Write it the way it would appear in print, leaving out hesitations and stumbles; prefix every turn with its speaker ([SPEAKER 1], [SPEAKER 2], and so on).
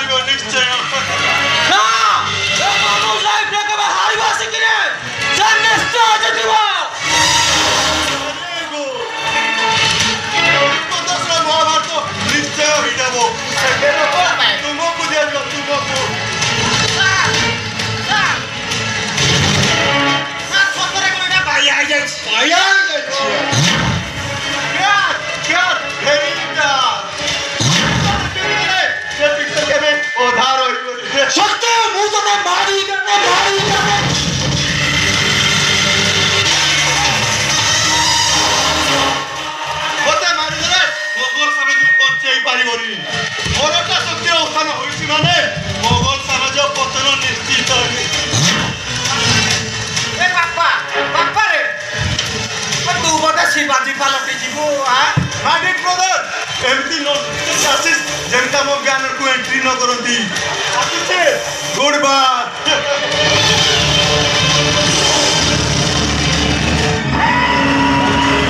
[SPEAKER 1] ହାରିବ ନିଶ୍ଚୟ।
[SPEAKER 2] ନା মানুষ লাইফে কেবে হারিব শিখিলে সে নিশ্চয় জিতিব।
[SPEAKER 1] মহাভারত নিশ্চয় হিটাব ତୁମକୁ ଦିଆଯିବ ତୁମକୁ।
[SPEAKER 2] ସତରେ କଣ ଏଟା ବାଇଆ ହେଇଯାଇଛି? ସତ୍ୟ ମୁଁ ତତେ ମାରି
[SPEAKER 1] ମତେ ମାରିଦେଲେ ମୋଗଲ ସାମ୍ରାଜ୍ୟ ବଞ୍ଚେଇ ପାରିବନି। ମୋରଟା ଶକ୍ତିର ଉତ୍ଥାନ ହୋଇଛି ମାନେ ମୋଗଲ ସାମ୍ରାଜ୍ୟ ପତନ ନିଶ୍ଚିତ।
[SPEAKER 2] ଏ ବାପା ରେ ତୁ ବୋଧେ ଶିବାଜୀ ପାଲଟି ଯିବୁ।
[SPEAKER 1] ମାଡିକ୍ ବ୍ରଦର ଏମିତି ନୋଟିସ୍ ଆସିସ୍ ଯେମିତି ଆମ ଜ୍ଞାନକୁ ଏଣ୍ଟ୍ରି ନ କରନ୍ତି। ଆସୁଛେ ଗୁଡ୍ ବାଏ।